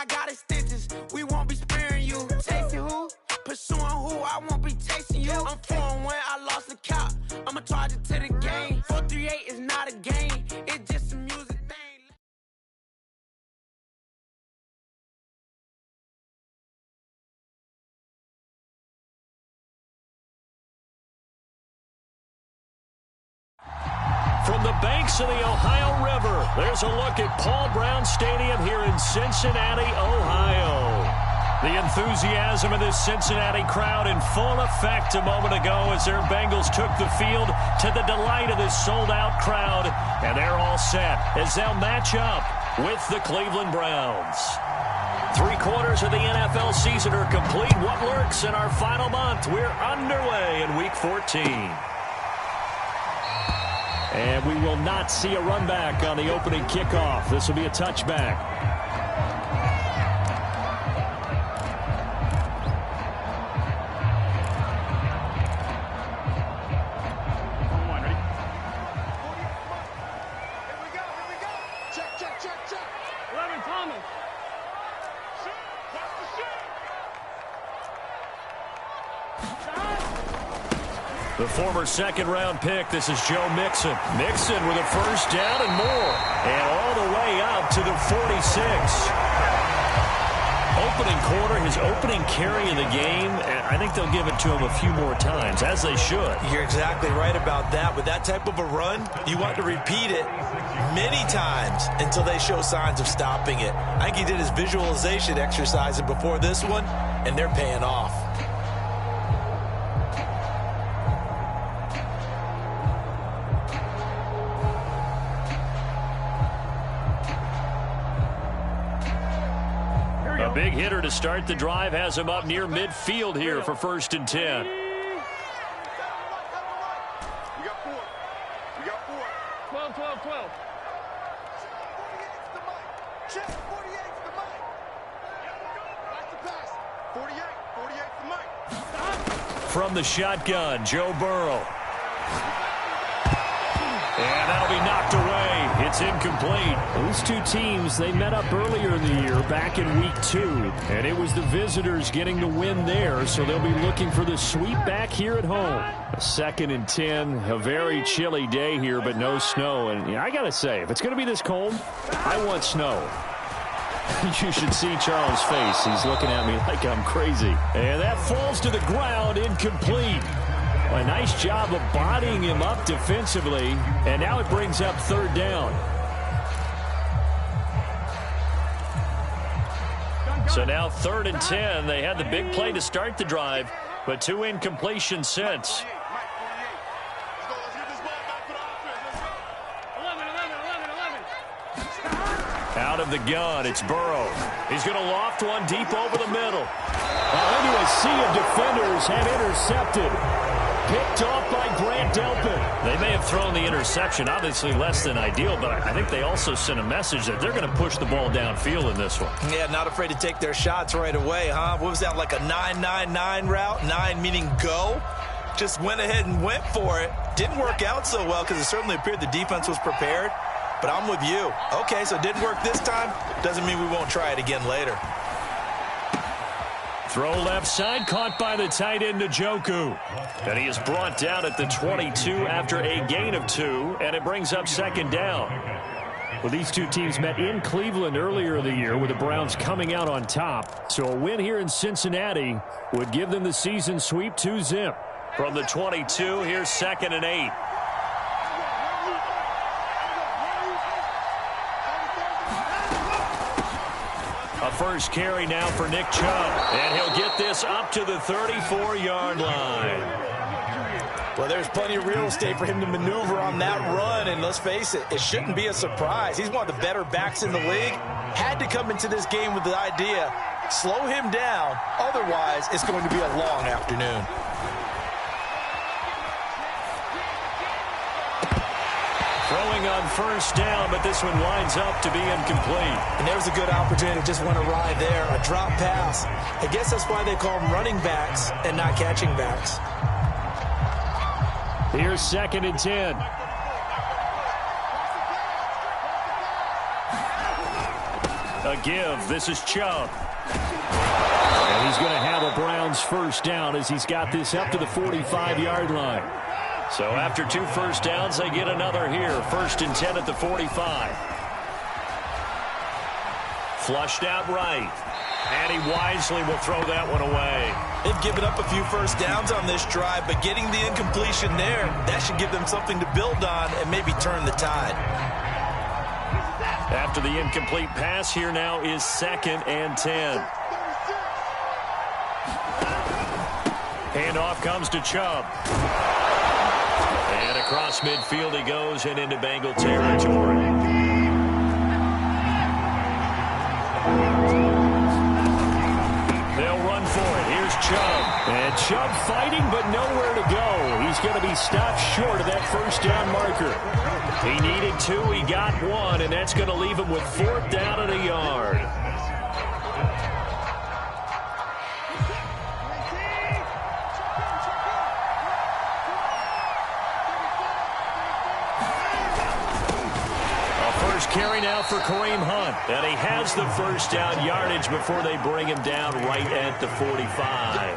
got extensions. We won't be sparing you. Chasing who? Pursuing who? I won't be chasing you. I'm 4-1, I lost the count. I'ma charge it to the game. 4-3-8 is not a game. It's just a music thing. From the banks of the Ohio River, there's a look at Paul Brown Stadium here in Cincinnati, Ohio. The enthusiasm of this Cincinnati crowd in full effect a moment ago as their Bengals took the field to the delight of this sold-out crowd. And they're all set as they'll match up with the Cleveland Browns. 3/4 of the NFL season are complete. What lurks in our final month? We're underway in Week 14. And we will not see a run back on the opening kickoff. This will be a touchback. The former second-round pick, this is Joe Mixon. Mixon with a first down and more. And all the way up to the 46. Opening quarter, his opening carry in the game, and I think they'll give it to him a few more times, as they should. You're exactly right about that. With that type of a run, you want to repeat it many times until they show signs of stopping it. I think he did his visualization exercise before this one, and they're paying off. A big hitter to start the drive has him up near midfield here for 1st and 10. We got 4. 12, 12, 12. Check, 48's the mic. Watch the pass. 48's the mic. From the shotgun, Joe Burrow. And that'll be knocked away. It's incomplete. These two teams, they met up earlier in the year, back in Week 2. And it was the visitors getting the win there, so they'll be looking for the sweep back here at home. 2nd and 10, a very chilly day here, but no snow. And I got to say, if it's going to be this cold, I want snow. You should see Charles' face. He's looking at me like I'm crazy. And that falls to the ground, incomplete. A nice job of bodying him up defensively, and now it brings up 3rd down. So now 3rd and 10. They had the big play to start the drive, but 2 incompletions since. Out of the gun, it's Burrow. He's going to loft one deep over the middle. Into a sea of defenders and intercepted. Picked off by Grant Delpit. They may have thrown the interception, obviously less than ideal, but I think they also sent a message that they're going to push the ball downfield in this one. Yeah, not afraid to take their shots right away, huh? What was that, like a 9-9-9 route? 9 meaning go? Just went ahead and went for it. Didn't work out so well because it certainly appeared the defense was prepared. But I'm with you. Okay, so it didn't work this time. Doesn't mean we won't try it again later. Throw left side, caught by the tight end Njoku. And he is brought down at the 22 after a gain of 2, and it brings up 2nd down. Well, these two teams met in Cleveland earlier in the year with the Browns coming out on top. So a win here in Cincinnati would give them the season sweep 2-zip. From the 22, here's 2nd and 8. A first carry now for Nick Chubb, and he'll get this up to the 34-yard line. Well, there's plenty of real estate for him to maneuver on that run, and let's face it, it shouldn't be a surprise. He's one of the better backs in the league. Had to come into this game with the idea, slow him down, otherwise it's going to be a long afternoon. Throwing on first down, but this one winds up to be incomplete. And there's a good opportunity. Just went awry there. A drop pass. I guess that's why they call them running backs and not catching backs. Here's 2nd and 10. A give. This is Chubb. And he's going to have a Browns first down as he's got this up to the 45-yard line. So after 2 first downs, they get another here. 1st and 10 at the 45. Flushed out right. And he wisely will throw that one away. They've given up a few first downs on this drive, but getting the incompletion there, that should give them something to build on and maybe turn the tide. After the incomplete pass, here now is 2nd and 10. Handoff comes to Chubb. And across midfield he goes and into Bengal territory. They'll run for it. Here's Chubb. And Chubb fighting, but nowhere to go. He's going to be stopped short of that first down marker. He needed 2. He got 1, and that's going to leave him with 4th down and a yard. Carry now for Kareem Hunt. And he has the first down yardage before they bring him down right at the 45.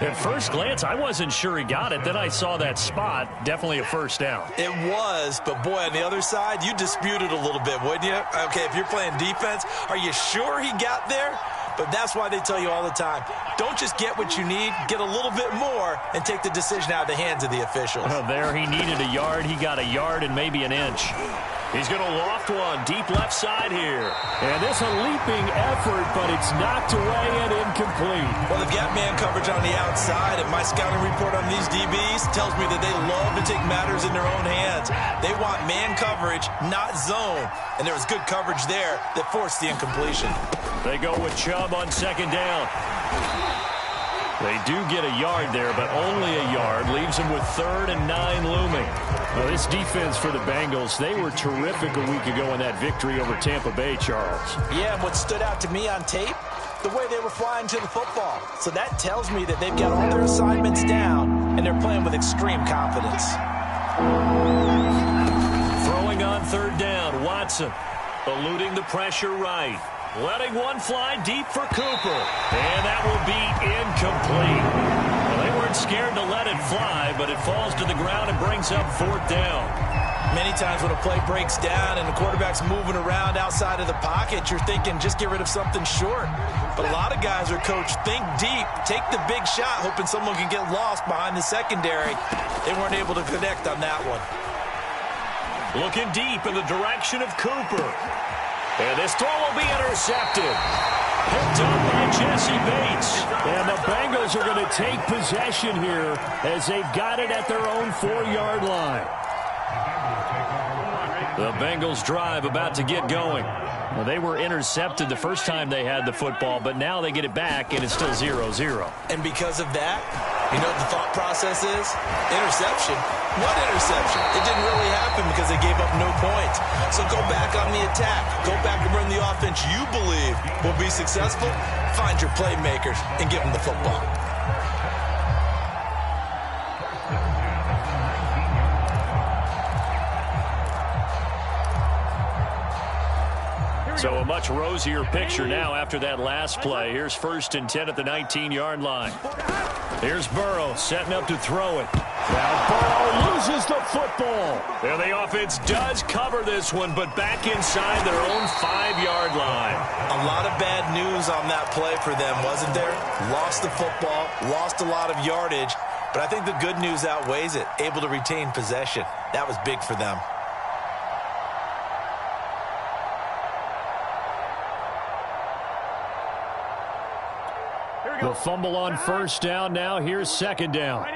At first glance, I wasn't sure he got it. Then I saw that spot. Definitely a first down. It was, but boy, on the other side, you disputed a little bit, wouldn't you? Okay, if you're playing defense, are you sure he got there? But that's why they tell you all the time, don't just get what you need, get a little bit more, and take the decision out of the hands of the officials. Well, there he needed a yard. He got a yard and maybe an inch. He's going to loft one deep left side here. And this a leaping effort, but it's knocked away and incomplete. Well, they've got man coverage on the outside, and my scouting report on these DBs tells me that they love to take matters in their own hands. They want man coverage, not zone. And there was good coverage there that forced the incompletion. They go with Chubb on 2nd down. They do get a yard there, but only a yard. Leaves them with 3rd and 9 looming. Well, this defense for the Bengals, they were terrific a week ago in that victory over Tampa Bay, Charles. Yeah, and what stood out to me on tape, the way they were flying to the football. So that tells me that they've got all their assignments down, and they're playing with extreme confidence. Throwing on 3rd down, Watson. Eluding the pressure right. Letting one fly deep for Cooper. And that will be incomplete. Well, they weren't scared to let it fly, but it falls to the ground and brings up 4th down. Many times when a play breaks down and the quarterback's moving around outside of the pocket, you're thinking just get rid of something short. But a lot of guys are coached, think deep, take the big shot, hoping someone can get lost behind the secondary. They weren't able to connect on that one. Looking deep in the direction of Cooper. And this throw will be intercepted. Picked up by Jesse Bates. And the Bengals are going to take possession here as they've got it at their own 4-yard line. The Bengals drive about to get going. Well, they were intercepted the first time they had the football, but now they get it back, and it's still 0-0. And because of that, you know what the thought process is? Interception. What interception? It didn't really happen because they gave up no points. So go back on the attack. Go back and run the offense you believe will be successful. Find your playmakers and give them the football. So a much rosier picture now after that last play. Here's 1st and 10 at the 19-yard line. Here's Burrow setting up to throw it. Now Burrow loses the football. And the offense does cover this one, but back inside their own 5-yard line. A lot of bad news on that play for them, wasn't there? Lost the football, lost a lot of yardage, but I think the good news outweighs it. Able to retain possession. That was big for them. The fumble on 1st down. Now here's 2nd down.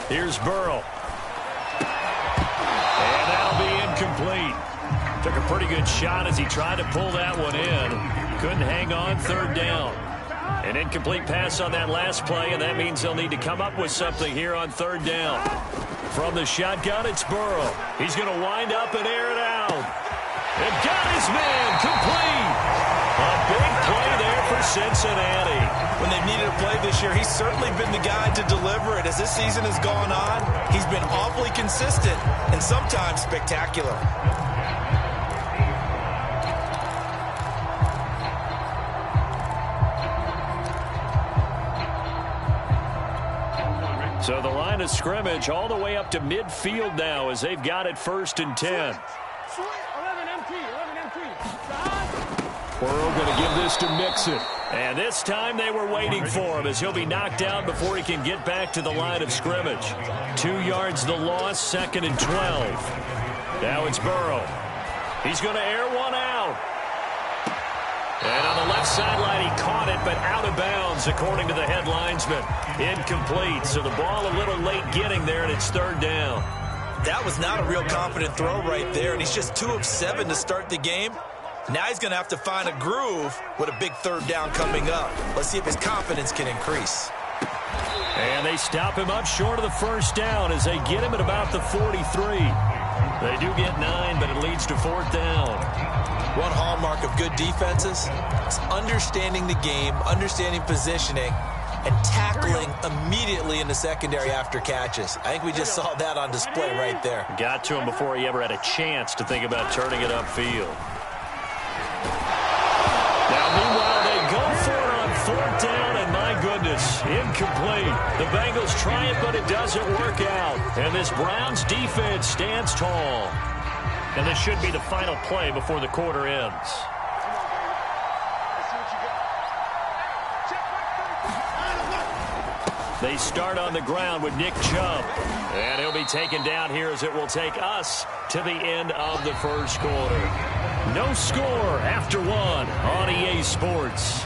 Here's Burrow. And that'll be incomplete. Took a pretty good shot as he tried to pull that one in. Couldn't hang on 3rd down. An incomplete pass on that last play, and that means they'll need to come up with something here on 3rd down. From the shotgun, it's Burrow. He's going to wind up and air it out. And got his man complete. A big play there for Cincinnati. When they've needed a play this year, he's certainly been the guy to deliver it. As this season has gone on, he's been awfully consistent and sometimes spectacular. So the line of scrimmage all the way up to midfield now as they've got it 1st and 10. Burrow going to give this to Mixon. And this time they were waiting for him as he'll be knocked down before he can get back to the line of scrimmage. 2 yards the loss, 2nd and 12. Now it's Burrow. He's going to air one out. And on the left sideline, he caught it, but out of bounds, according to the head linesman. Incomplete, so the ball a little late getting there, and it's 3rd down. That was not a real confident throw right there, and he's just 2 of 7 to start the game. Now he's going to have to find a groove with a big 3rd down coming up. Let's see if his confidence can increase. And they stop him up short of the 1st down as they get him at about the 43. They do get 9, but it leads to 4th down. One hallmark of good defenses is understanding the game, understanding positioning, and tackling immediately in the secondary after catches. I think we just saw that on display right there. Got to him before he ever had a chance to think about turning it upfield. Now, meanwhile, they go for it on 4th down, and my goodness, incomplete. The Bengals try it, but it doesn't work out. And this Browns defense stands tall. And this should be the final play before the quarter ends. They start on the ground with Nick Chubb. And he'll be taken down here as it will take us to the end of the 1st quarter. No score after 1 on EA Sports.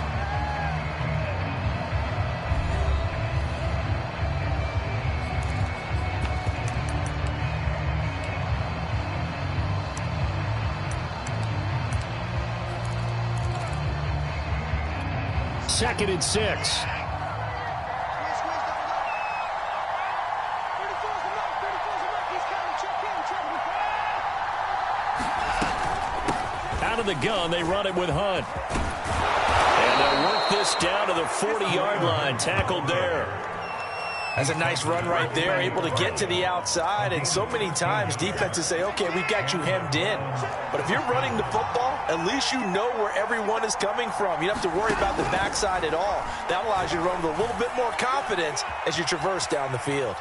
Second and 6. Out of the gun, they run it with Hunt. And they'll work this down to the 40-yard line, tackled there. That's a nice run right there, able to get to the outside, and so many times defenses say, okay, we've got you hemmed in. But if you're running the football, at least you know where everyone is coming from. You don't have to worry about the backside at all. That allows you to run with a little bit more confidence as you traverse down the field.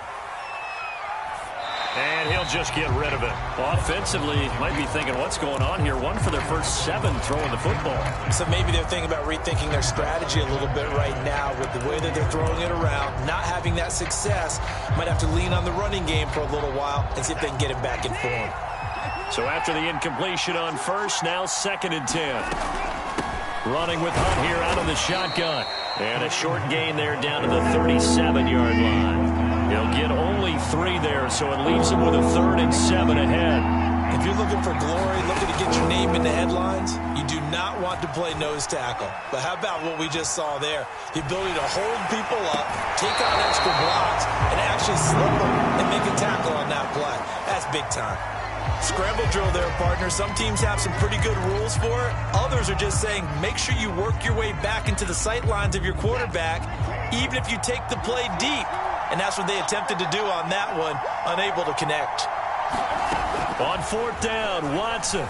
And he'll just get rid of it. Offensively, might be thinking, what's going on here? 1 for their first 7 throwing the football. So maybe they're thinking about rethinking their strategy a little bit right now with the way that they're throwing it around, not having that success. Might have to lean on the running game for a little while and see if they can get him back in form. So after the incompletion on 1st, now 2nd and 10. Running with Hunt here out of the shotgun. And a short gain there down to the 37-yard line. He'll get only 3 there, so it leaves him with a 3rd and 7 ahead. If you're looking for glory, looking to get your name in the headlines, you do not want to play nose tackle. But how about what we just saw there? The ability to hold people up, take on extra blocks, and actually slip them and make a tackle on that play. That's big time. Scramble drill there, partner. Some teams have some pretty good rules for it. Others are just saying, make sure you work your way back into the sight lines of your quarterback, even if you take the play deep. And that's what they attempted to do on that one, unable to connect. On 4th down, Watson.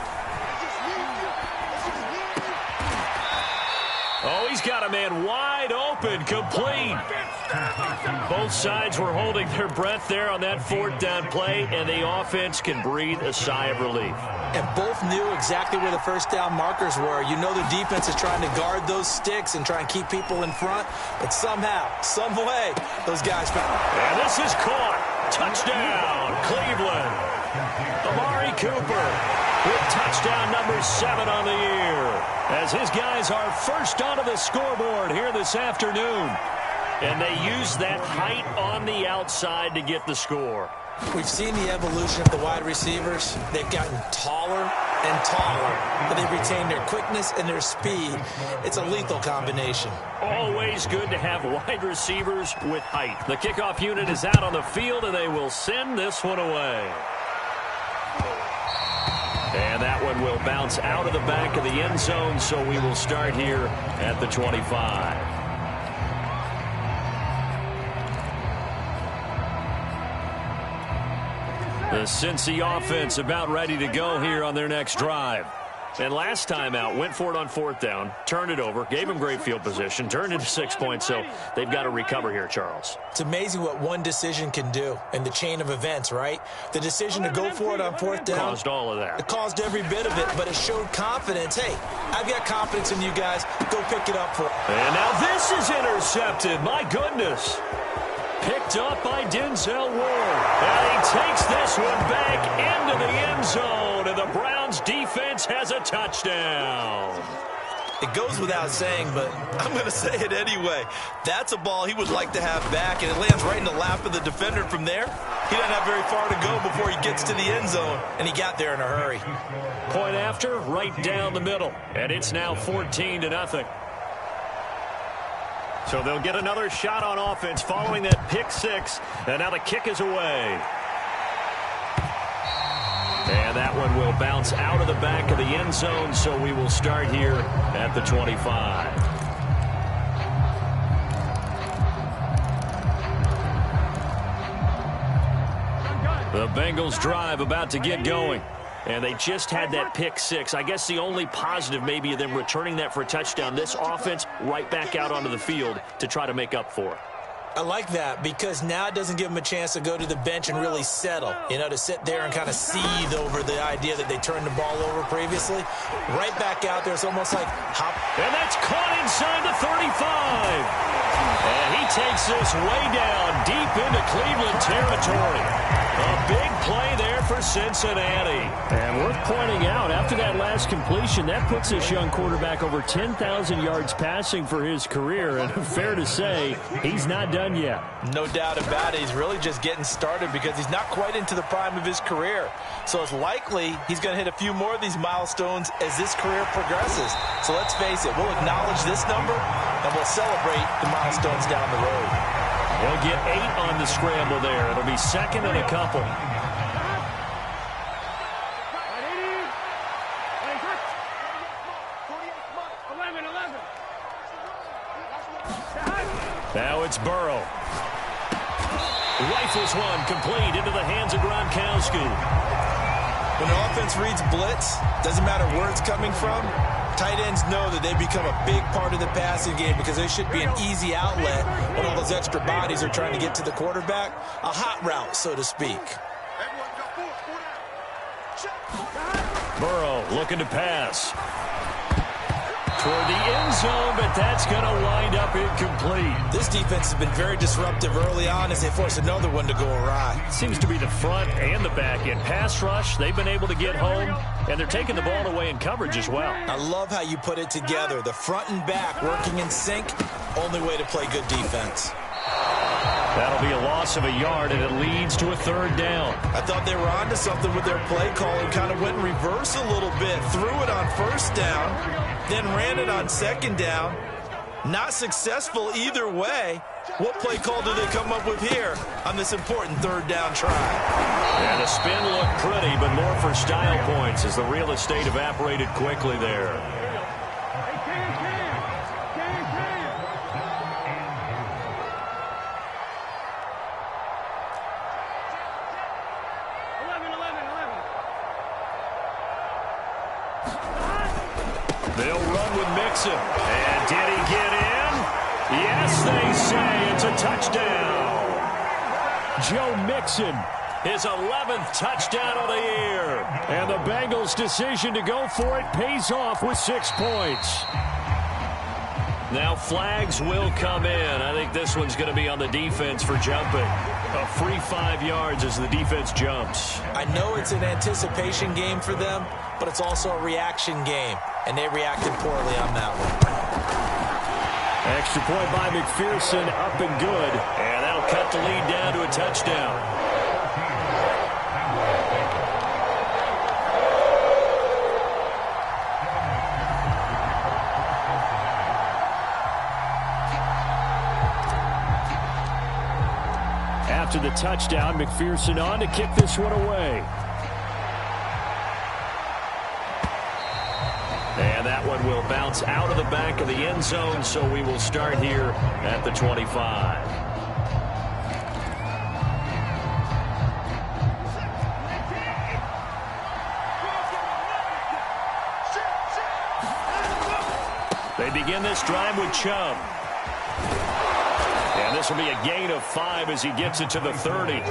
Oh, he's got a man wide open, complete. Both sides were holding their breath there on that 4th down play, and the offense can breathe a sigh of relief. And both knew exactly where the 1st down markers were. You know the defense is trying to guard those sticks and try and keep people in front, but somehow, some way, those guys found it. And this is caught. Touchdown, Cleveland. Amari Cooper with touchdown number 7 on the year, as his guys are first onto the scoreboard here this afternoon. And they use that height on the outside to get the score. We've seen the evolution of the wide receivers. They've gotten taller and taller, but they've retained their quickness and their speed. It's a lethal combination. Always good to have wide receivers with height. The kickoff unit is out on the field, and they will send this one away. And that one will bounce out of the back of the end zone, so we will start here at the 25. The Cincy offense about ready to go here on their next drive. And last time out, went for it on fourth down, turned it over, gave them great field position, turned into 6 points, so they've got to recover here, Charles. It's amazing what one decision can do in the chain of events, right? The decision to go for it on fourth down caused all of that. It caused every bit of it, but it showed confidence. Hey, I've got confidence in you guys. Go pick it up for it. And now this is intercepted. My goodness. Picked up by Denzel Ward. And he takes this one back into the end zone. And the Browns defense has a touchdown. It goes without saying, but I'm going to say it anyway. That's a ball he would like to have back, and it lands right in the lap of the defender from there. He doesn't have very far to go before he gets to the end zone, and he got there in a hurry. Point after, right down the middle. And it's now 14-0. So they'll get another shot on offense following that pick six. And now the kick is away. And that one will bounce out of the back of the end zone, so we will start here at the 25. The Bengals drive about to get going. And they just had that pick six. I guess the only positive maybe of them returning that for a touchdown. This offense right back out onto the field to try to make up for it. I like that because now it doesn't give them a chance to go to the bench and really settle, to sit there and kind of seethe over the idea that they turned the ball over previously. Right back out there, it's almost like hop. And that's caught inside the 35. And he takes this way down deep into Cleveland territory. A big play there for Cincinnati. And worth pointing out, after that last completion, that puts this young quarterback over 10,000 yards passing for his career. And fair to say, he's not done yet. No doubt about it. He's really just getting started because he's not quite into the prime of his career. So it's likely he's going to hit a few more of these milestones as this career progresses. So let's face it, we'll acknowledge this number and we'll celebrate the milestones down the road. He'll get 8 on the scramble there. It'll be second and a couple. Now it's Burrow. Rifles one complete into the hands of Gronkowski. When an offense reads blitz, doesn't matter where it's coming from, tight ends know that they become a big part of the passing game because they should be an easy outlet when all those extra bodies are trying to get to the quarterback. A hot route, so to speak. Burrow looking to pass. Toward the end zone, but that's going to wind up incomplete. This defense has been very disruptive early on as they force another one to go awry. Seems to be the front and the back end. Pass rush, they've been able to get home, and they're taking the ball away in coverage as well. I love how you put it together. The front and back working in sync, only way to play good defense. That'll be a loss of a yard, and it leads to a third down. I thought they were onto something with their play call and kind of went in reverse a little bit. Threw it on first down, then ran it on second down. Not successful either way. What play call do they come up with here on this important third down try? And the spin looked pretty, but more for style points as the real estate evaporated quickly there. They'll run with Mixon. And did he get in? Yes, they say it's a touchdown. Joe Mixon. His 11th touchdown of the year. And the Bengals' decision to go for it pays off with 6 points. Now flags will come in. I think this one's going to be on the defense for jumping. A free 5 yards as the defense jumps. I know it's an anticipation game for them, but it's also a reaction game, and they reacted poorly on that one. Extra point by McPherson, up and good. And that'll cut the lead down to a touchdown. After the touchdown, McPherson on to kick this one away. And that one will bounce out of the back of the end zone, so we will start here at the 25. They begin this drive with Chubb. And this will be a gain of 5 as he gets it to the 30.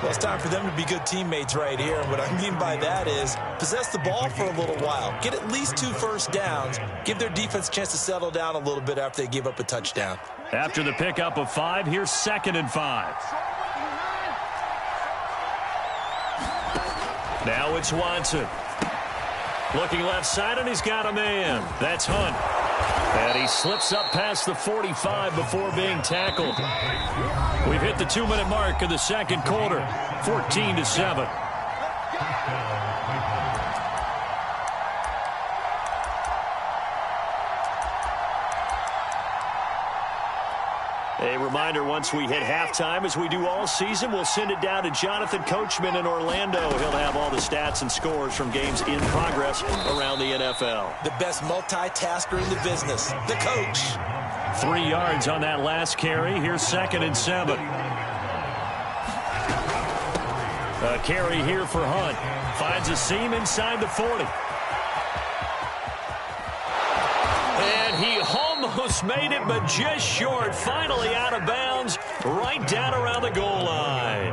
Well, it's time for them to be good teammates right here. And what I mean by that is possess the ball for a little while. Get at least 2 first downs. Give their defense a chance to settle down a little bit after they give up a touchdown. After the pickup of 5, here's 2nd and 5. Now it's Watson. Looking left side, and he's got a man. That's Hunt. And he slips up past the 45 before being tackled. We've hit the 2-minute mark of the second quarter, 14-7. A reminder, once we hit halftime, as we do all season, we'll send it down to Jonathan Coachman in Orlando. He'll have all the stats and scores from games in progress around the NFL. The best multitasker in the business, the coach. 3 yards on that last carry. Here's 2nd and 7. A carry here for Hunt. Finds a seam inside the 40. And he almost made it, but just short. Finally out of bounds, right down around the goal line.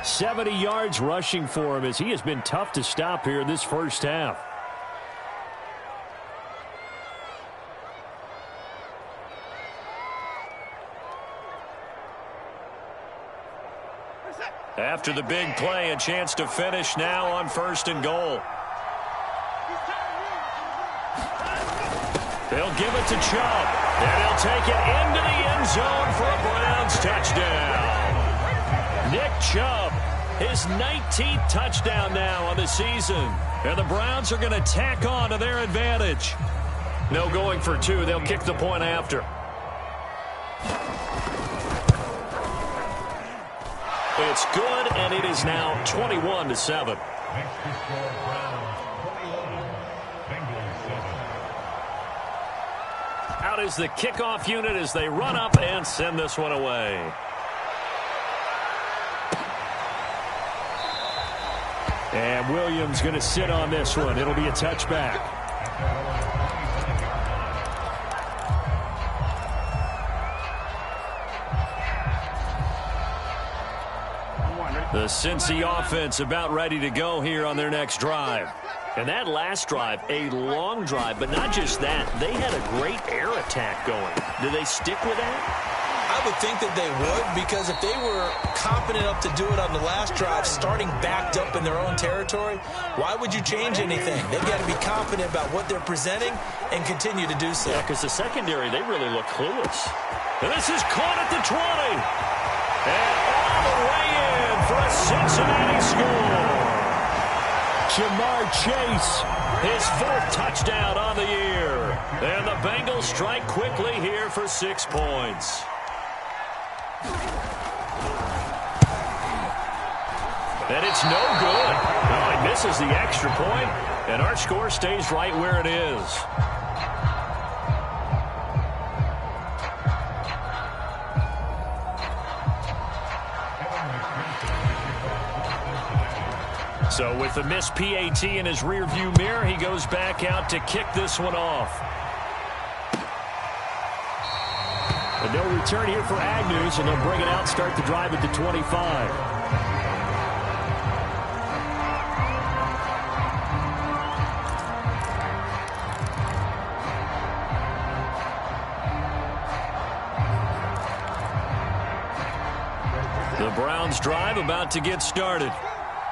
70 yards rushing for him as he has been tough to stop here in this first half. After the big play, a chance to finish now on 1st and goal. They'll give it to Chubb, and he'll take it into the end zone for a Browns touchdown. Nick Chubb, his 19th touchdown now on the season. And the Browns are going to tack on to their advantage. No going for 2. They'll kick the point after. It's good, and it is now 21-7. Out is the kickoff unit as they run up and send this one away. And Williams going to sit on this one. It'll be a touchback. The Cincy offense about ready to go here on their next drive. And that last drive, a long drive, but not just that. They had a great air attack going. Do they stick with that? I would think that they would, because if they were confident enough to do it on the last drive, starting backed up in their own territory, why would you change anything? They've got to be confident about what they're presenting and continue to do so. Yeah, because the secondary, they really look clueless. And this is caught at the 20. And all the way in for a Cincinnati score. Jamar Chase, his 4th touchdown on the year. And the Bengals strike quickly here for 6 points. And it's no good. No, he misses the extra point, and our score stays right where it is. So with the missed PAT in his rearview mirror, he goes back out to kick this one off. And no return here for Agnew, so they'll bring it out, start the drive at the 25. The Browns drive about to get started.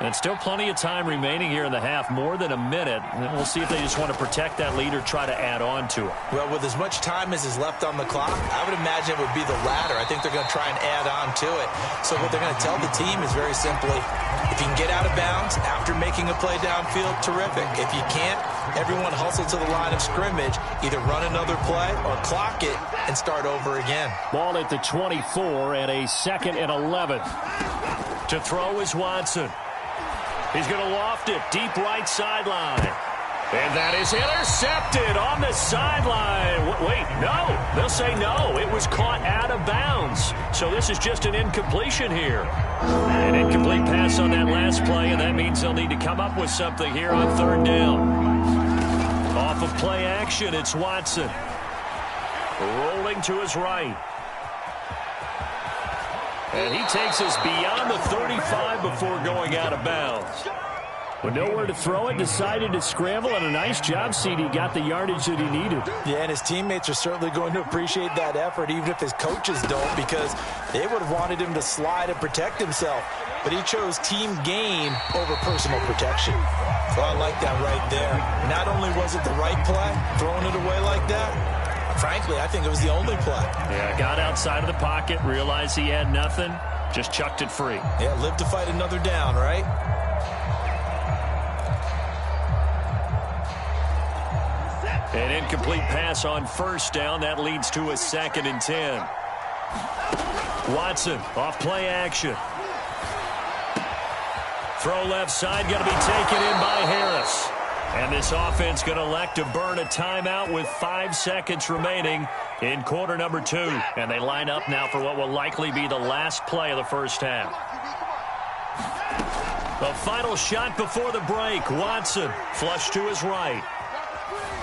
And still plenty of time remaining here in the half, more than a minute. And we'll see if they just want to protect that lead or try to add on to it. Well, with as much time as is left on the clock, I would imagine it would be the latter. I think they're going to try and add on to it. So what they're going to tell the team is very simply, if you can get out of bounds after making a play downfield, terrific. If you can't, everyone hustle to the line of scrimmage, either run another play or clock it and start over again. Ball at the 24 and a 2nd and 11. To throw is Watson. He's going to loft it deep right sideline. And that is intercepted on the sideline. Wait, no. They'll say no. It was caught out of bounds. So this is just an incompletion here. An incomplete pass on that last play, and that means they'll need to come up with something here on third down. Off of play action, it's Watson. Rolling to his right. And he takes us beyond the 35 before going out of bounds. With nowhere to throw it, decided to scramble, and a nice job, CD. Got the yardage that he needed. Yeah, and his teammates are certainly going to appreciate that effort, even if his coaches don't, because they would have wanted him to slide and protect himself. But he chose team gain over personal protection. So I like that right there. Not only was it the right play, throwing it away like that, frankly, I think it was the only play. Yeah, got outside of the pocket, realized he had nothing, just chucked it free. Yeah, live to fight another down, right? An incomplete pass on first down. That leads to a 2nd and 10. Watson off play action. Throw left side, going to be taken in by Harris. And this offense going to elect to burn a timeout with 5 seconds remaining in quarter number 2. And they line up now for what will likely be the last play of the first half. The final shot before the break. Watson flush to his right.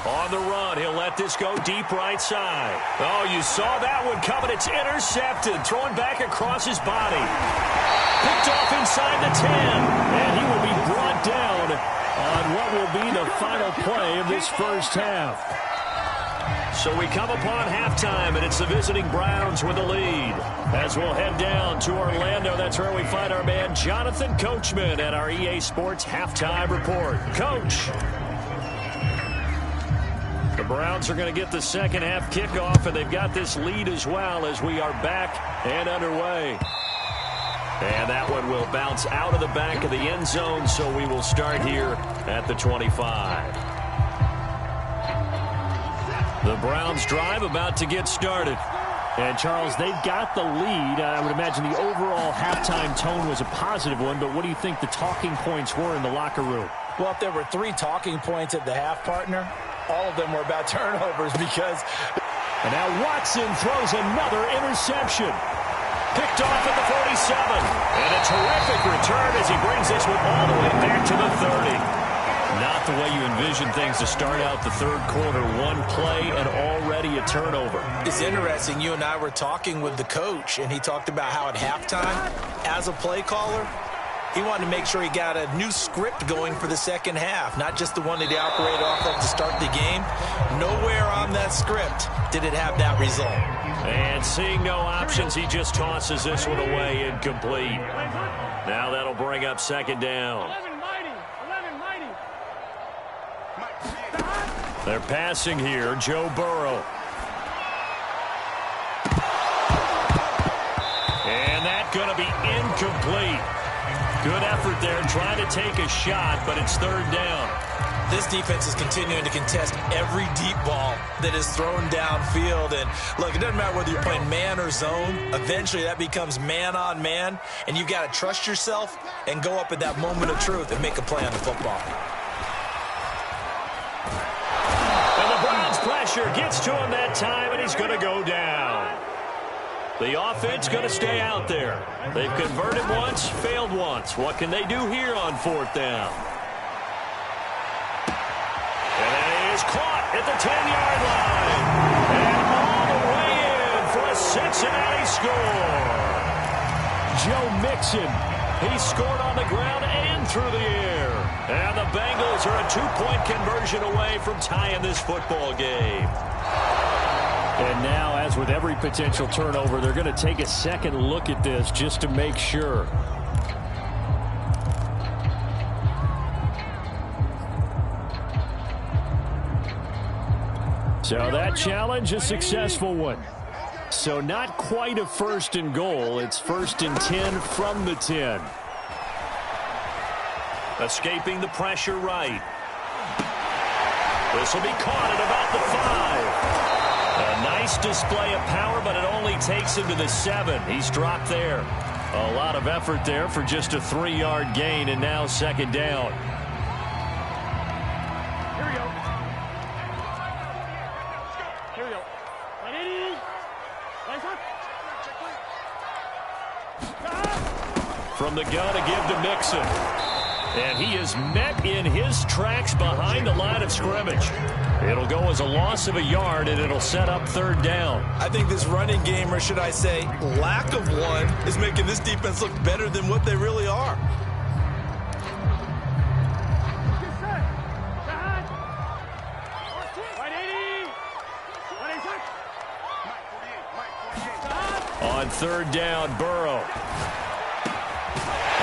On the run, he'll let this go deep right side. Oh, you saw that one coming. It's intercepted. Throwing back across his body. Picked off inside the 10. And he will be brought down on what will be the final play of this first half. So we come upon halftime, and it's the visiting Browns with the lead. As we'll head down to Orlando, that's where we find our man Jonathan Coachman at our EA Sports Halftime Report. Coach. The Browns are going to get the second half kickoff, and they've got this lead as well as we are back and underway. And that one will bounce out of the back of the end zone, so we will start here at the 25. The Browns drive about to get started. And, Charles, they've got the lead. I would imagine the overall halftime tone was a positive one, but what do you think the talking points were in the locker room? Well, if there were 3 talking points at the half, partner, all of them were about turnovers because... And now Watson throws another interception. Picked off at the 47. And a terrific return as he brings this one all the way back to the 30. Not the way you envision things to start out the third quarter. One play and already a turnover. It's interesting. You and I were talking with the coach, and he talked about how at halftime, as a play caller, he wanted to make sure he got a new script going for the second half, not just the one that he operated off of to start the game. Nowhere on that script did it have that result. And seeing no options, he just tosses this one away incomplete. Now that'll bring up second down. They're passing here, Joe Burrow. And that's going to be incomplete. Good effort there trying to take a shot, but it's third down. This defense is continuing to contest every deep ball that is thrown downfield. And, look, it doesn't matter whether you're playing man or zone. Eventually that becomes man on man, and you've got to trust yourself and go up at that moment of truth and make a play on the football. And the Browns pressure gets to him that time, and he's going to go down. The offense going to stay out there. They've converted once, failed once. What can they do here on fourth down? And that is caught at the 10-yard line. And all the way in for a Cincinnati score. Joe Mixon. He scored on the ground and through the air. And the Bengals are a 2-point conversion away from tying this football game. And now, as with every potential turnover, they're going to take a second look at this just to make sure. So that challenge, a successful one. So not quite a first and goal. It's 1st and 10 from the 10. Escaping the pressure right. This will be caught at about the 5. A nice display of power, but it only takes him to the 7. He's dropped there. A lot of effort there for just a 3-yard gain, and now second down. Here we go. From the gun, a give to Mixon. And he is met in his tracks behind the line of scrimmage. It'll go as a loss of a yard, and it'll set up third down. I think this running game, or should I say lack of one, is making this defense look better than what they really are. On third down, Burrow.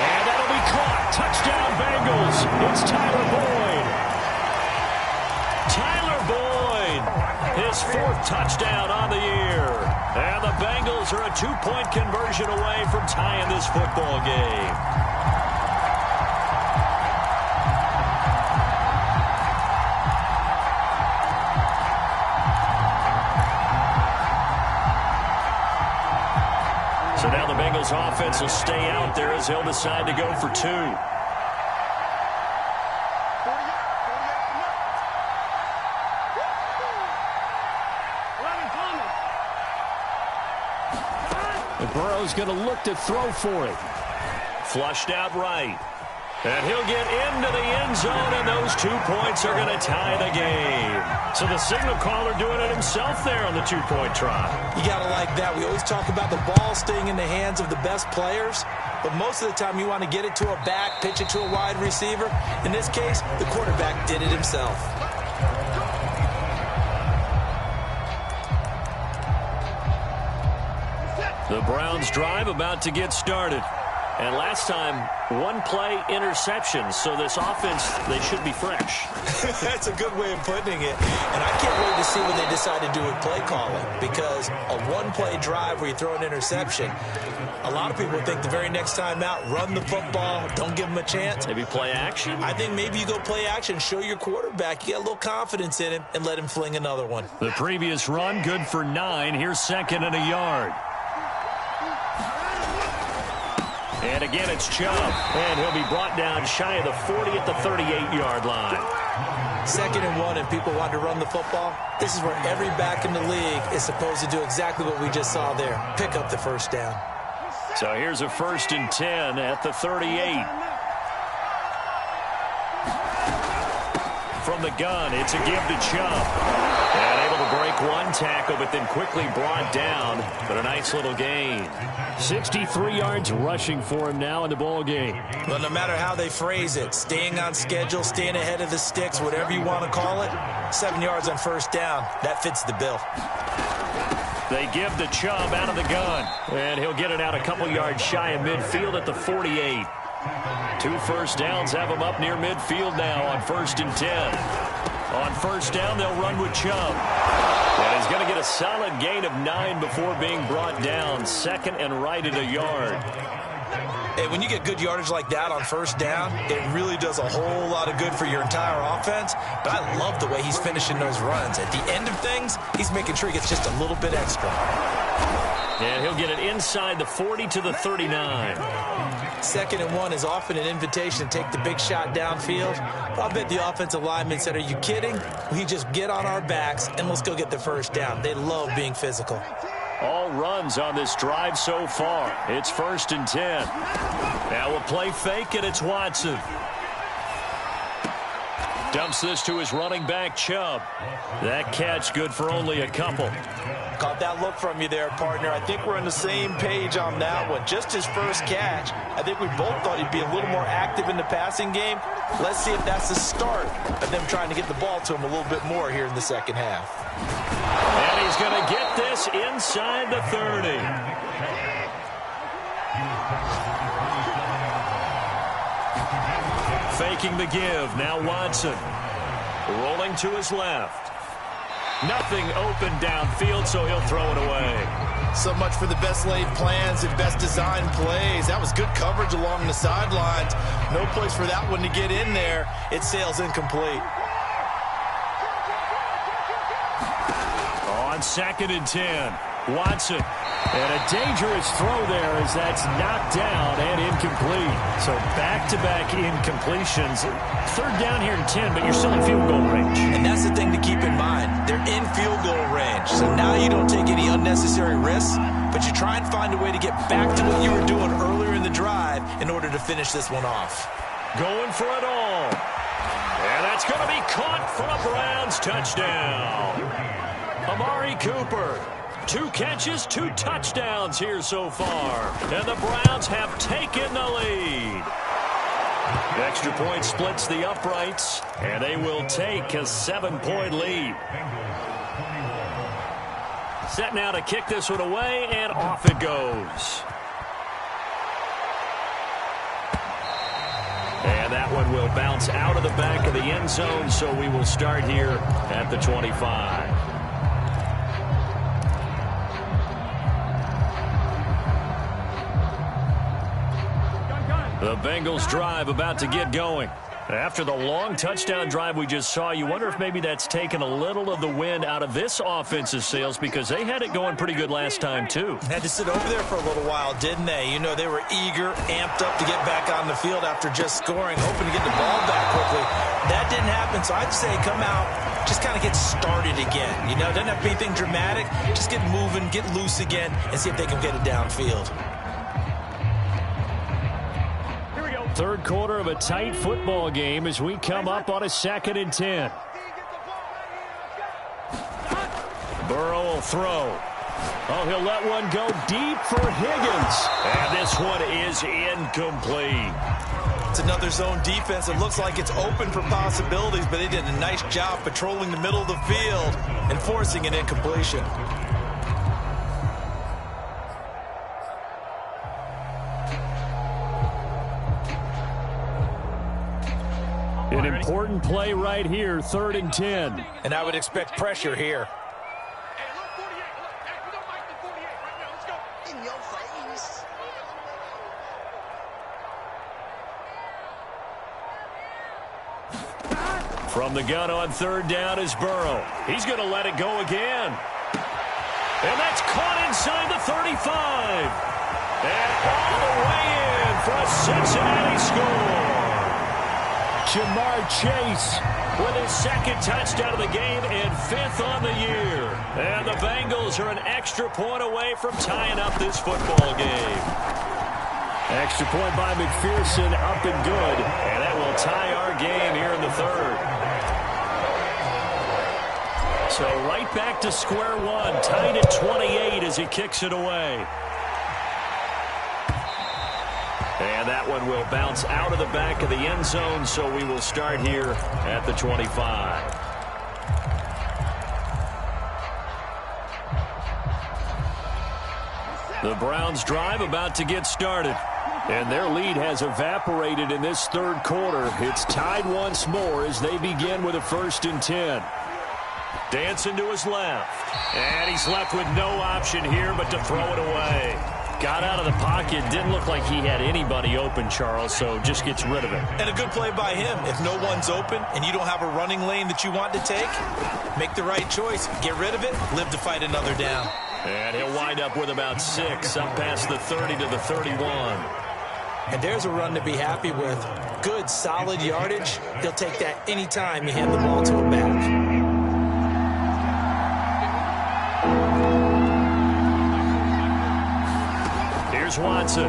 And that'll be caught. Touchdown, Bengals. It's Tyler Boyd. Tyler Boyd, his fourth touchdown on the year. And the Bengals are a two-point conversion away from tying this football game. So now the Bengals offense will stay out there as they'll decide to go for two. And Burrow's going to look to throw for it. Flushed out right. And he'll get into the end zone, and those 2 points are going to tie the game. So the signal caller doing it himself there on the two-point try. You got to like that. We always talk about the ball staying in the hands of the best players, but most of the time you want to get it to a back, pitch it to a wide receiver. In this case, the quarterback did it himself. The Browns drive about to get started. And last time, one-play interception, so this offense, they should be fresh. That's a good way of putting it. And I can't wait to see what they decide to do with play calling, because a one-play drive where you throw an interception, a lot of people think the very next time out, run the football, don't give them a chance. Maybe play action? I think maybe you go play action, show your quarterback you got a little confidence in him, and let him fling another one. The previous run, good for 9. Here's second and a yard. And again, it's Chubb. And he'll be brought down shy of the 40 at the 38-yard line. 2nd and 1, and people want to run the football. This is where every back in the league is supposed to do exactly what we just saw there. Pick up the first down. So here's a 1st and 10 at the 38. From the gun, it's a give to Chubb. And able to break one tackle, but then quickly brought down. But a nice little gain. 63 yards rushing for him now in the ball game. Well, no matter how they phrase it, staying on schedule, staying ahead of the sticks, whatever you want to call it, 7 yards on first down, that fits the bill. They give the Chubb out of the gun. And he'll get it out a couple yards shy of midfield at the 48. 2 first downs have him up near midfield now on 1st and 10. On first down, they'll run with Chubb. And he's going to get a solid gain of 9 before being brought down. 2nd and right at a yard. And when you get good yardage like that on first down, it really does a whole lot of good for your entire offense. But I love the way he's finishing those runs. At the end of things, he's making sure he gets just a little bit extra. And he'll get it inside the 40 to the 39. 2nd and 1 is often an invitation to take the big shot downfield. I'll bet the offensive linemen said, are you kidding? We just get on our backs and let's go get the first down. They love being physical. All runs on this drive so far. It's 1st and 10. Now we'll play fake, and it's Watson. Dumps this to his running back, Chubb. That catch good for only a couple. Caught that look from you there, partner. I think we're on the same page on that one. Just his first catch. I think we both thought he'd be a little more active in the passing game. Let's see if that's the start of them trying to get the ball to him a little bit more here in the second half. And he's going to get this inside the 30. Faking the give. Now Watson. Rolling to his left. Nothing open downfield, so he'll throw it away. So much for the best laid plans and best designed plays. That was good coverage along the sidelines. No place for that one to get in there. It sails incomplete. On 2nd and 10. Watson. And a dangerous throw there as that's knocked down and incomplete. So back-to-back incompletions. Third down here in 10, but you're still in field goal range. And that's the thing to keep in mind. They're in field goal range. So now you don't take any unnecessary risks, but you try and find a way to get back to what you were doing earlier in the drive in order to finish this one off. Going for it all. And that's going to be caught for a Browns touchdown. Amari Cooper. 2 catches, 2 touchdowns here so far. And the Browns have taken the lead. Extra point splits the uprights, and they will take a 7-point lead. Set now to kick this one away, and off it goes. And that one will bounce out of the back of the end zone, so we will start here at the 25. The Bengals drive about to get going. After the long touchdown drive we just saw, you wonder if maybe that's taken a little of the wind out of this offense's sails because they had it going pretty good last time, too. Had to sit over there for a little while, didn't they? You know, they were eager, amped up to get back on the field after just scoring, hoping to get the ball back quickly. That didn't happen, so I'd say come out, just kind of get started again. You know, doesn't have to be anything dramatic. Just get moving, get loose again, and see if they can get it downfield. Third quarter of a tight football game as we come up on a 2nd and 10. Burrow will throw. Oh, he'll let one go deep for Higgins. And this one is incomplete. It's another zone defense. It looks like it's open for possibilities, but they did a nice job patrolling the middle of the field and forcing an incompletion. An important play right here, 3rd and 10. And I would expect pressure here. Hey, look, 48. Look, hey, we don't like the 48 right now. Let's go. In your face. From the gun on 3rd down is Burrow. He's going to let it go again. And that's caught inside the 35. And all the way in for a Cincinnati score. Jamar Chase with his 2nd touchdown of the game and 5th on the year. And the Bengals are an extra point away from tying up this football game. Extra point by McPherson, up and good. And that will tie our game here in the 3rd. So right back to square one, tied at 28 as he kicks it away. And that one will bounce out of the back of the end zone, so we will start here at the 25. The Browns drive about to get started. And their lead has evaporated in this 3rd quarter. It's tied once more as they begin with a 1st and 10. Dancing to his left. And he's left with no option here but to throw it away. Got out of the pocket. Didn't look like he had anybody open, Charles, so just gets rid of it. And a good play by him. If no one's open and you don't have a running lane that you want to take, make the right choice. Get rid of it. Live to fight another down. And he'll wind up with about 6 up past the 30 to the 31. And there's a run to be happy with. Good, solid yardage. He'll take that anytime you hand the ball to him back. Watson.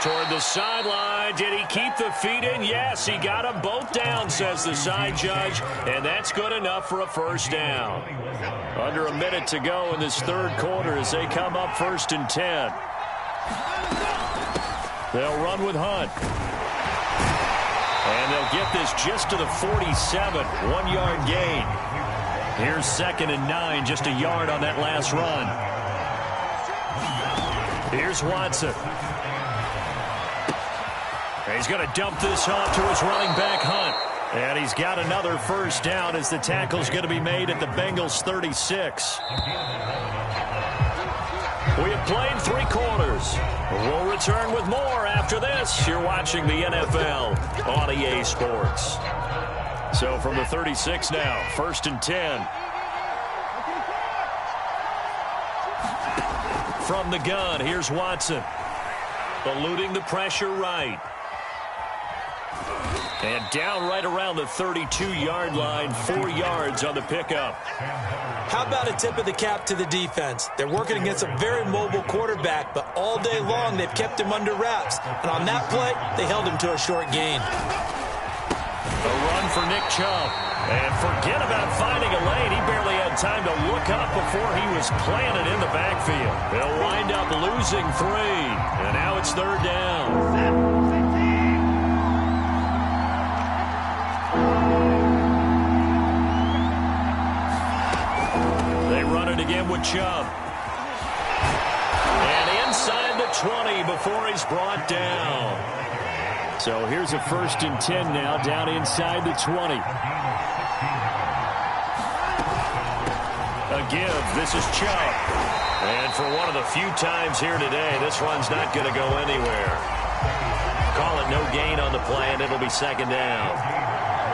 Toward the sideline. Did he keep the feet in? Yes, he got them both down, says the side judge. And that's good enough for a 1st down. Under a minute to go in this 3rd quarter as they come up 1st and 10. They'll run with Hunt. And they'll get this just to the 47. 1-yard gain. Here's 2nd and 9. Just a yard on that last run. Here's Watson. He's going to dump this off to his running back, Hunt. And he's got another 1st down as the tackle's going to be made at the Bengals' 36. We have played 3 quarters. We'll return with more after this. You're watching the NFL on EA Sports. So from the 36 now, 1st and 10. from the gun. Here's Watson. Eluding the pressure right. And down right around the 32-yard line, 4 yards on the pickup. How about a tip of the cap to the defense? They're working against a very mobile quarterback, but all day long they've kept him under wraps. And on that play, they held him to a short gain. A run for Nick Chubb. And forget about finding a lane. He barely had time to look up before he was planted in the backfield. They'll wind up losing 3. And now it's 3rd down. Again with Chubb. And inside the 20 before he's brought down. So here's a 1st and 10 now, down inside the 20. A give. This is Chubb. And for one of the few times here today, this run's not going to go anywhere. Call it no gain on the play, and it'll be 2nd down.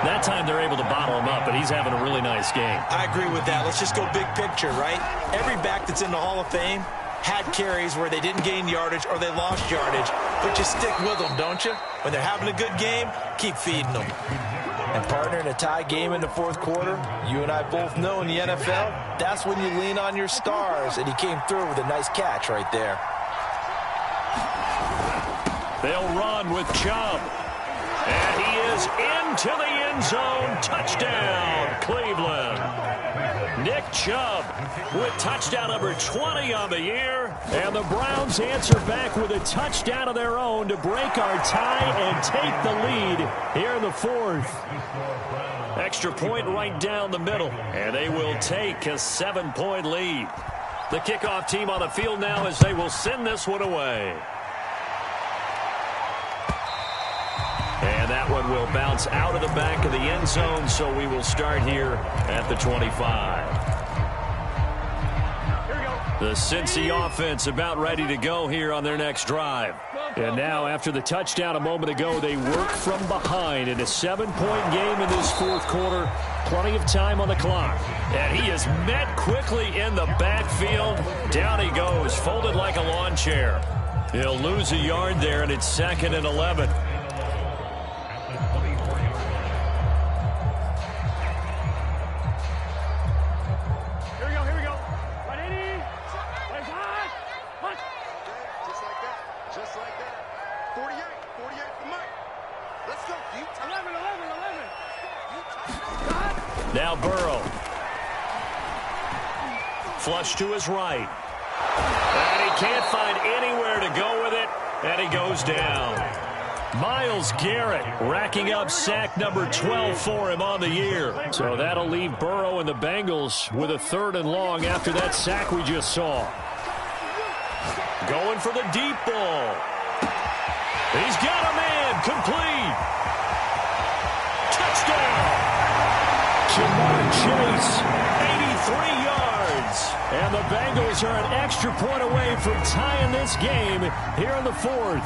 That time they're able to bottle him up, but he's having a really nice game. I agree with that. Let's just go big picture, right? Every back that's in the Hall of Fame had carries where they didn't gain yardage or they lost yardage, but you stick with them, don't you? When they're having a good game, keep feeding them. And partner, in a tie game in the 4th quarter, you and I both know in the NFL, that's when you lean on your stars, and he came through with a nice catch right there. They'll run with Chubb. And he is into the end zone. Touchdown, Cleveland. Nick Chubb with touchdown number 20 on the year. And the Browns answer back with a touchdown of their own to break our tie and take the lead here in the 4th. Extra point right down the middle. And they will take a 7-point lead. The kickoff team on the field now as they will send this one away. And that one will bounce out of the back of the end zone, so we will start here at the 25. The Cincy offense about ready to go here on their next drive. And now, after the touchdown a moment ago, they work from behind in a 7-point game in this 4th quarter. Plenty of time on the clock. And he is met quickly in the backfield. Down he goes, folded like a lawn chair. He'll lose a yard there, and it's 2nd and 11. Now Burrow. Flush to his right. And he can't find anywhere to go with it. And he goes down. Myles Garrett racking up sack number 12 for him on the year. So that'll leave Burrow and the Bengals with a 3rd and long after that sack we just saw. Going for the deep ball. He's got a man. Complete. Touchdown. Jamar Chase, 83 yards. And the Bengals are an extra point away from tying this game here in the 4th.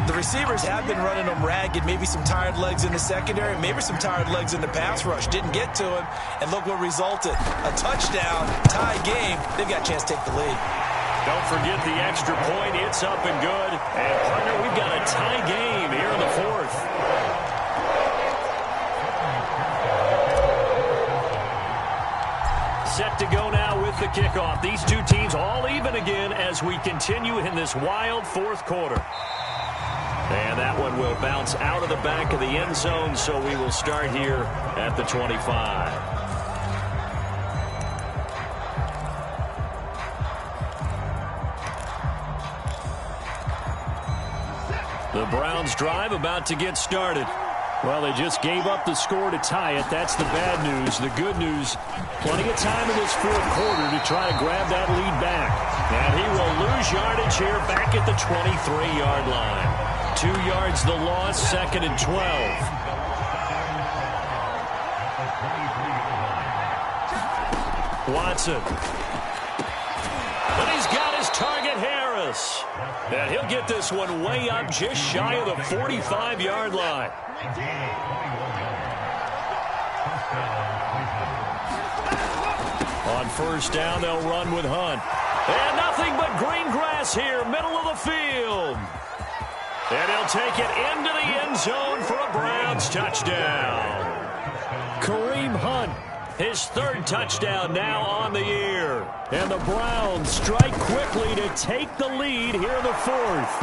The receivers have been running them ragged. Maybe some tired legs in the secondary, maybe some tired legs in the pass rush. Didn't get to him, and look what resulted. A touchdown, tie game. They've got a chance to take the lead. Don't forget the extra point. It's up and good. And, partner, we've got a tie game here in the 4th. Set to go now with the kickoff. These two teams all even again as we continue in this wild 4th quarter. And that one will bounce out of the back of the end zone, so we will start here at the 25. The Browns drive about to get started. Well, they just gave up the score to tie it. That's the bad news. The good news, plenty of time in this 4th quarter to try to grab that lead back. And he will lose yardage here back at the 23-yard line. 2 yards the loss, 2nd and 12. Watson. And he's got his target, Harris. And he'll get this one way up just shy of the 45-yard line. On 1st down, they'll run with Hunt. And nothing but green grass here, middle of the field. And he'll take it into the end zone for a Browns touchdown. Kareem Hunt, his third touchdown now on the year. And the Browns strike quickly to take the lead here in the fourth.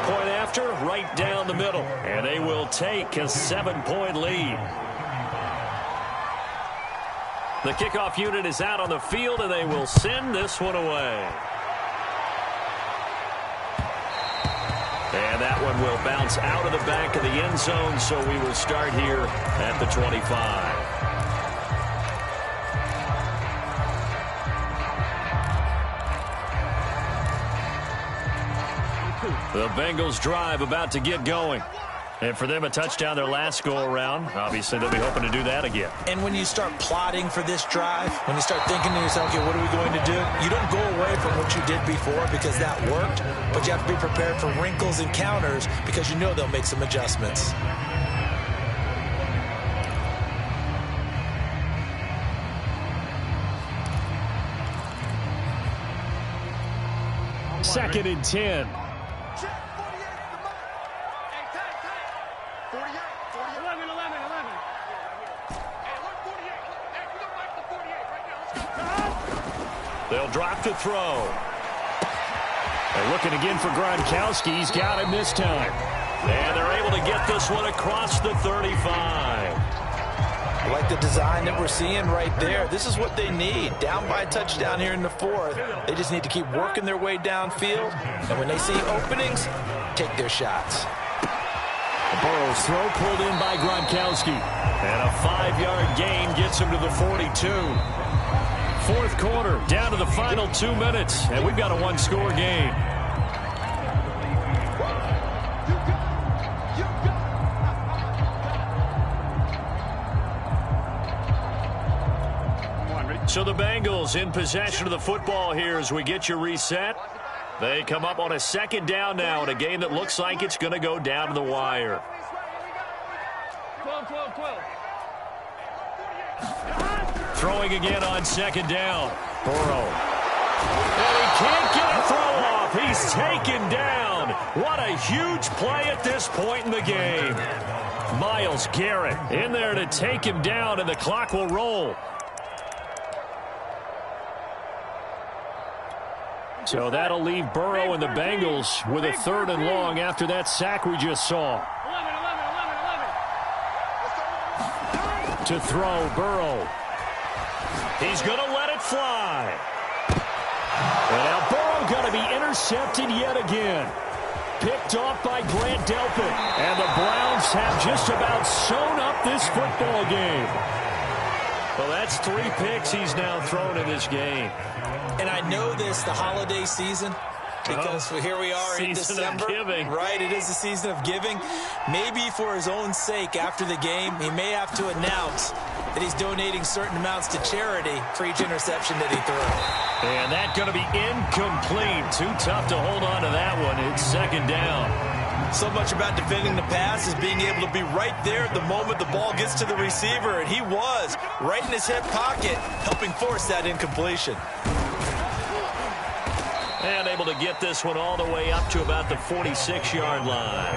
Point after, right down the middle. And they will take a 7-point lead. The kickoff unit is out on the field, and they will send this one away. And that one will bounce out of the back of the end zone, so we will start here at the 25. The Bengals drive about to get going. And for them, a touchdown their last go-around. Obviously, they'll be hoping to do that again. And when you start plotting for this drive, when you start thinking to yourself, okay, what are we going to do? You don't go away from what you did before because that worked, but you have to be prepared for wrinkles and counters because you know they'll make some adjustments. Second and 10. They'll drop to throw. They're looking again for Gronkowski. He's got him this time. And they're able to get this one across the 35. I like the design that we're seeing right there. This is what they need. Down by a touchdown here in the fourth. They just need to keep working their way downfield. And when they see openings, take their shots. Burrow's throw pulled in by Gronkowski. And a 5-yard gain gets him to the 42. Fourth quarter, down to the final 2 minutes, and we've got a one-score game. So the Bengals in possession of the football here as we get you reset. They come up on a second down now in a game that looks like it's going to go down to the wire. 12. Throwing again on second down. Burrow. And he can't get a throw off. He's taken down. What a huge play at this point in the game. Myles Garrett in there to take him down, and the clock will roll. So that'll leave Burrow and the Bengals with a 3rd and long after that sack we just saw. 11. To throw, Burrow. He's going to let it fly. And now Burrow going to be intercepted yet again. Picked off by Grant Delpit. And the Browns have just about sewn up this football game. Well, that's 3 picks he's now thrown in this game. And I know this, the holiday season, because here we are in December. Season of giving. Right, it is the season of giving. Maybe for his own sake after the game, he may have to announce that he's donating certain amounts to charity for each interception that he threw. And that's going to be incomplete. Too tough to hold on to that one. It's second down. So much about defending the pass is being able to be right there at the moment the ball gets to the receiver, and he was right in his hip pocket, helping force that incompletion. And able to get this one all the way up to about the 46-yard line.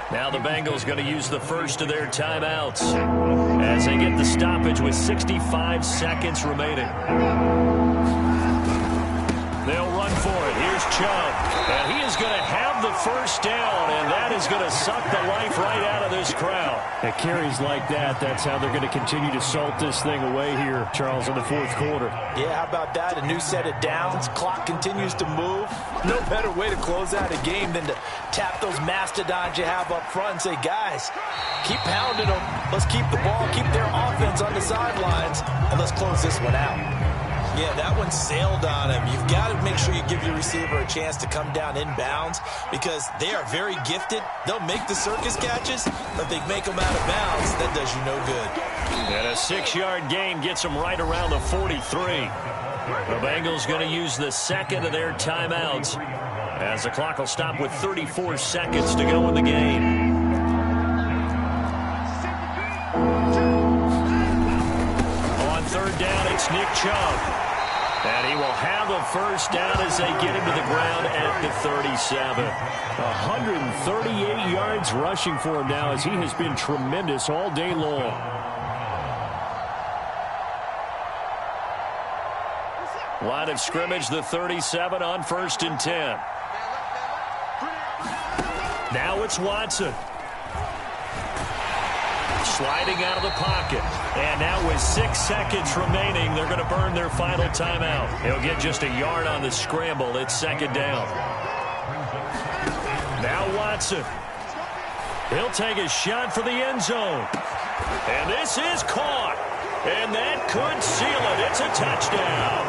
Now the Bengals going to use the first of their timeouts as they get the stoppage with 65 seconds remaining. They'll run for it. Here's Chubb. And he is going to have the first down, and that is going to suck the life right out of this crowd. At carries like that, that's how they're going to continue to salt this thing away here, Charles, in the fourth quarter. Yeah, how about that? A new set of downs. Clock continues to move. No better way to close out a game than to tap those mastodons you have up front and say, guys, keep pounding them. Let's keep the ball, keep their offense on the sidelines, and let's close this one out. Yeah, that one sailed on him. You've got to make sure you give your receiver a chance to come down inbounds because they are very gifted. They'll make the circus catches, but if they make them out of bounds, that does you no good. And a 6-yard gain gets them right around the 43. The Bengals going to use the second of their timeouts as the clock will stop with 34 seconds to go in the game. On third down, it's Nick Chubb. And he will have a first down as they get him to the ground at the 37. 138 yards rushing for him now as he has been tremendous all day long. Line of scrimmage, the 37 on 1st and 10. Now it's Watson. Sliding out of the pocket. And now with 6 seconds remaining, they're going to burn their final timeout. He'll get just a yard on the scramble. It's 2nd down. Now Watson. He'll take a shot for the end zone. And this is caught. And that could seal it. It's a touchdown.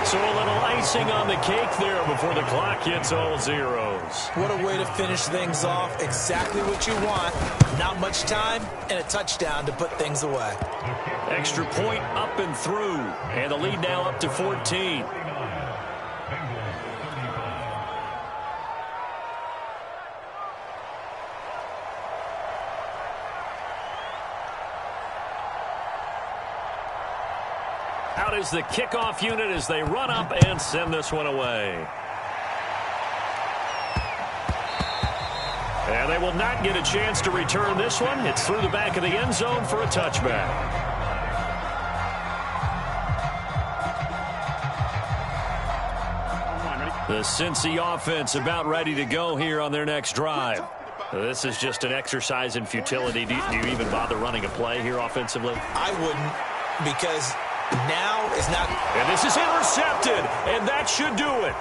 So a little icing on the cake there before the clock hits all zeros. What a way to finish things off. Exactly what you want. Not much time and a touchdown to put things away. Extra point up and through. And the lead now up to 14. Out is the kickoff unit as they run up and send this one away. And they will not get a chance to return this one. It's through the back of the end zone for a touchback. The Cincy offense about ready to go here on their next drive. This is just an exercise in futility. Do you even bother running a play here offensively? I wouldn't, because now is not. And this is intercepted, and that should do it.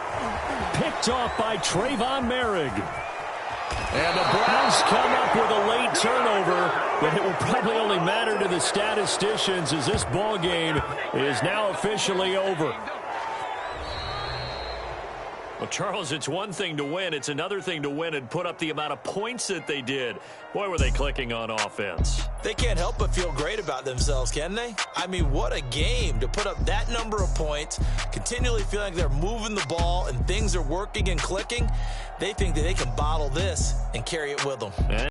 Picked off by Trayvon Merrick. And the Browns come up with a late turnover, but it will probably only matter to the statisticians as this ball game is now officially over. Well, Charles, it's one thing to win. It's another thing to win and put up the amount of points that they did. Boy, were they clicking on offense. They can't help but feel great about themselves, can they? I mean, what a game to put up that number of points, continually feeling like they're moving the ball and things are working and clicking. They think that they can bottle this and carry it with them.